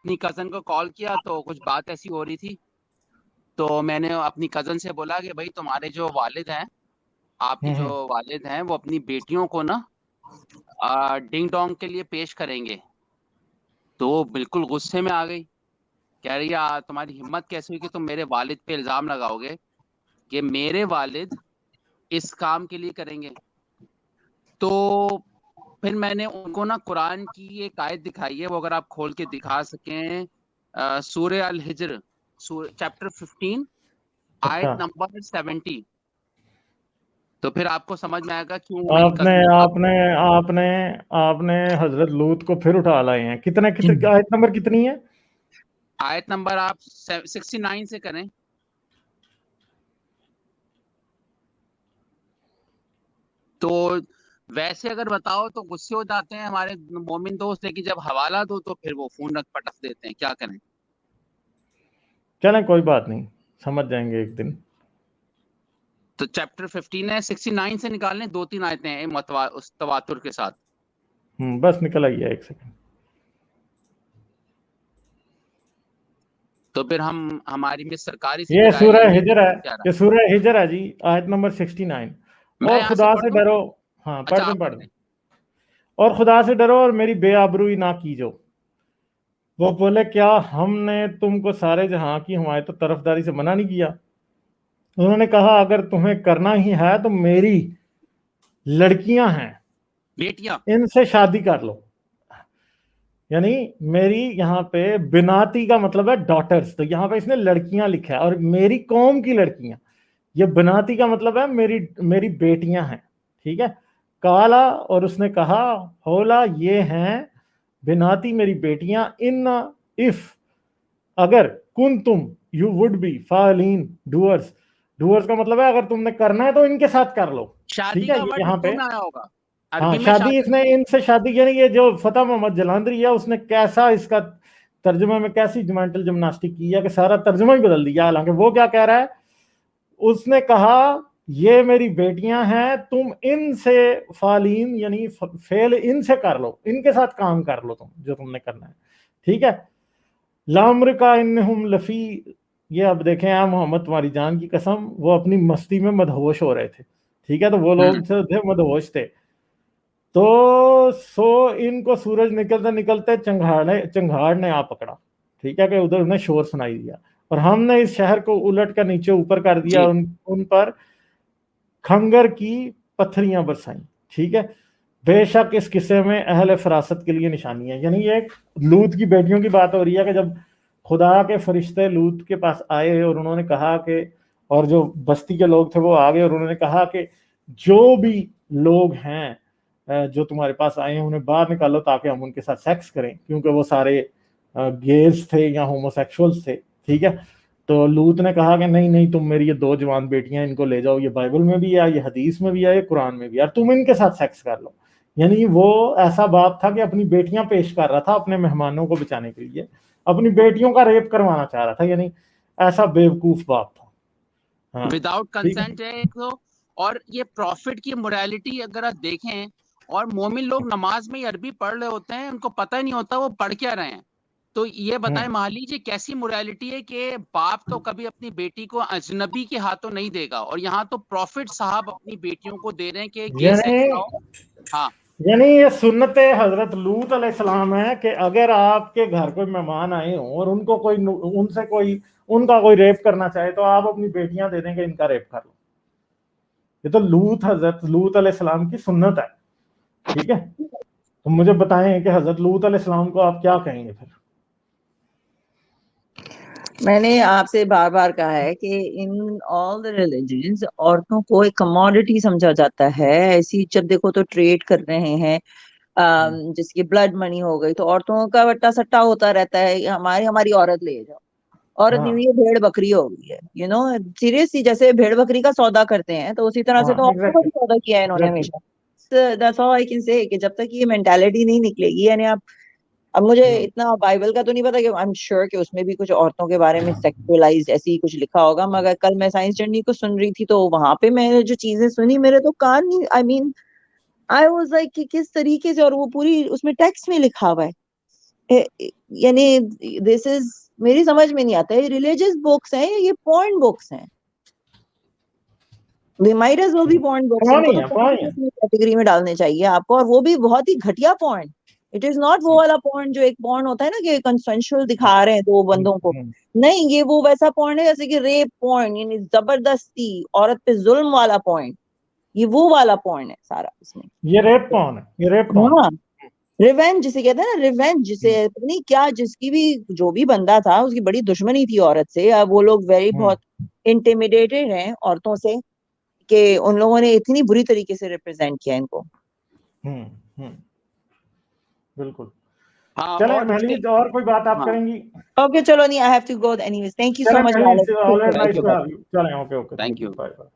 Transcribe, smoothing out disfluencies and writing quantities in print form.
अपनी कजन को कॉल किया तो कुछ बात ऐसी हो रही थी, तो मैंने अपनी कजन से बोला कि भाई तुम्हारे जो वालिद हैं, आपके जो वालिद हैं, वो अपनी बेटियों को ना डिंग डोंग के लिए पेश करेंगे। तो वो बिल्कुल गुस्से में आ गई, कह रही है तुम्हारी हिम्मत कैसे हुई कि तुम मेरे वालिद पे इल्जाम लगाओगे कि मेरे वालिद इस काम के लिए करेंगे। तो फिर मैंने उनको ना कुरान की एक आयत दिखाई है, वो अगर आप खोल के दिखा सकें, सूरह अल हिज्र चैप्टर 15 आयत अच्छा, नंबर 70। तो फिर आपको समझ में आएगा क्यों मेरी आपने कजन आपने आपने आपने हजरत लूत को फिर उठा लाए हैं। कितने कितने आयत नंबर कितनी है? आयत नंबर आप 69 से करें। तो वैसे अगर बताओ तो गुस्से हो जाते हैं हमारे मोमिन दोस्त, लेकिन जब हवाला दो तो फिर वो फोन रख पटक देते हैं, क्या करें। चलें, कोई बात नहीं, समझ जाएंगे एक दिन। तो चैप्टर 15 है, 69 से निकालने 2-3 आयतें हैं उस तवातुर के साथ। बस निकल आइए, एक सेकंड। तो फिर हम हमारी में सरकारी से भी ये राय सूरह लेंगे हिजर है, क्या रहा। ये सूरह हिजर है जी, आयत नंबर 69। मैं और यहाँ से खुदा पढ़ से दूं? डरो। हाँ, अच्छा, पढ़ आप दें पढ़ पढ़ दें। दें। और खुदा से डरो और मेरी बेआबरूई ना कीजो। वो बोले, क्या हमने तुमको सारे जहां की हमायत तो तरफदारी से मना नहीं किया? उन्होंने कहा, अगर तुम्हें करना ही है तो मेरी लड़कियां हैं, बेटियां। इनसे शादी कर लो। यानी मेरी यहाँ पे बिनाती का मतलब है डॉटर्स, तो यहाँ पे इसने लड़कियां लिखा है, और मेरी कौम की लड़कियां। ये बनाती का मतलब है मेरी मेरी बेटियां हैं। ठीक है। काला, और उसने कहा, होला, ये हैं बिनाती मेरी बेटियां, इन, इफ, अगर, कुन तुम, you would be fallen, doers. Doers का मतलब है अगर तुमने करना है तो इनके साथ कर लो। शादी ठीक है, का ये वर्ड यहाँ उर्दू पे। में आया होगा, हाँ, अरबी में शादी, शादी। इसने इनसे शादी, यानी ये जो फतेह मोहम्मद जलांधरी है, उसने कैसा इसका तर्जुमा में कैसी मेंटल जिम्नास्टिक की है कि सारा तर्जुमा ही बदल दिया। हालांकि वो क्या कह रहा है, उसने कहा, ये मेरी बेटियां हैं, तुम इनसे फालीन, यानी फेल इनसे कर लो, इनके साथ काम कर लो तुम जो तुमने करना है। ठीक है। लाम्र का इन्हुम लफी, ये अब देखें, आ मोहम्मद तुम्हारी जान की कसम, वो अपनी मस्ती में मदहोश हो रहे थे। ठीक है, तो वो लोग थे मदहोश थे। तो इनको सूरज निकलते निकलते चंगाड़ ने आ पकड़ा। ठीक है, कि उधर उन्हें शोर सुनाई दिया, और हमने इस शहर को उलट कर नीचे ऊपर कर दिया, जी। उन पर खंगर की पत्थरियां बरसाई। ठीक है। बेशक इस किस्से में अहले फरासत के लिए निशानी है। यानी ये लूत की बेटियों की बात हो रही है कि जब खुदा के फरिश्ते लूत के पास आए और उन्होंने कहा कि, और जो बस्ती के लोग थे वो आ गए और उन्होंने कहा कि जो भी लोग हैं जो तुम्हारे पास आए हैं उन्हें बाहर निकालो ताकि हम उनके साथ सेक्स करें, क्योंकि वो सारे गेज थे या होमोसेक्सुअल्स थे। ठीक है। तो लूत ने कहा कि नहीं नहीं, तुम मेरी ये 2 जवान बेटियां, इनको ले जाओ, ये बाइबल में भी है, ये हदीस में भी है, ये कुरान में भी है, तुम इनके साथ सेक्स कर लो। यानी वो ऐसा बाप था कि अपनी बेटियां पेश कर रहा था अपने मेहमानों को बचाने के लिए, अपनी बेटियों का रेप करवाना चाह रहा था। यानी ऐसा बेवकूफ बाप था। हाँ, विदाउट ठीक है। कंसेंट है एक तो। और ये प्रॉफिट की मोरालिटी अगर आप देखें, और मोमिन लोग नमाज में ही अरबी पढ़ रहे होते हैं, उनको पता ही नहीं होता वो पढ़ क्या रहे हैं। तो ये बताएं, मान लीजिए कैसी मोरालिटी है कि बाप तो कभी अपनी बेटी को अजनबी के हाथों नहीं देगा, और यहाँ तो प्रॉफिट साहब अपनी बेटियों को दे रहे हैं कि गे यानी सेक्स ना हो। हाँ। यानी ये सुन्नत हजरत लूत अलैहिस्सलाम है कि अगर आपके घर कोई मेहमान आए हों और उनको कोई, उनसे कोई, उनका कोई रेप करना चाहे तो आप अपनी बेटियां दे देंगे, इनका रेप कर लो। ये तो हजरत लूत अलैहिस्सलाम की सुन्नत है। ठीक है। तो मुझे बताएं कि हजरत लूत अलैहिस्सलाम को आप क्या कहेंगे फिर? मैंने आपसे बार बार कहा है कि इन ऑल द रिलीजन्स औरतों को एक कमोडिटी समझा जाता है। ऐसी जब देखो तो ट्रेड कर रहे हैं, जिसकी ब्लड मनी हो गई तो औरतों का बट्टा सट्टा होता रहता है, हमारी हमारी औरत ले जाओ, औरत नहीं हाँ, हुई है भेड़ बकरी हो गई है। सीरियसली, जैसे भेड़ बकरी का सौदा करते हैं तो उसी तरह से हाँ, तो औरतों का एग्जैक्टली, भी सौदा किया है इन्होंने एग्जैक्टली। हमेशा। That's all I can say, कि जब तक ये मेंटालिटी नहीं निकलेगी, यानी आप, अब मुझे इतना बाइबल का तो नहीं पता, कि आई एम श्योर कि उसमें भी कुछ औरतों के बारे में सेक्सुअलाइज ऐसी ही कुछ लिखा होगा, मगर कल मैं साइंस जर्नी को सुन रही थी तो वहां पे मैंने जो चीजें सुनी, मेरे तो कान नहीं, आई वाज लाइक कि किस तरीके से, और वो पूरी उसमें टेक्स्ट में लिखा हुआ है। यानी दिस इज, मेरी समझ में नहीं आता है, रिलीजियस बुक्स हैं या ये पॉर्न बुक्स हैं? They might as well be porn books. इनको तो कैटेगरी में डालने चाहिए आपको, और वो भी बहुत ही घटिया पॉर्न। इट इज नॉट वो वाला पॉर्न जो एक पॉर्न होता है ना कि कंसेंशुअल दिखा रहे हैं दो बंदों को, नहीं, ये वो वैसा पॉर्न है जैसे कि रेप पॉर्न, यानी जबरदस्ती औरत पे जुल्म वाला पॉर्न, ये वो वाला पॉर्न है सारा इसमें। ये रेप पॉर्न है, ये रेप पॉर्न। हाँ, रिवेंज जिसे कहते हैं ना, रिवेंज जिसे नहीं क्या, जिसकी भी जो भी बंदा था उसकी बड़ी दुश्मनी थी औरत से, अब वो लोग वेरी बहुत इंटिमिडेटेड हैं औरतों से, कि उन लोगों ने इतनी बुरी तरीके से रिप्रेजेंट किया इनको। बिल्कुल। हाँ, चले और महलीज, और कोई बात आप हाँ। करेंगी? ओके, चलो, नहीं, I have to go anyways. Thank you so much. चले, Thank you. चले, okay, Bye. Thank you, bye bye.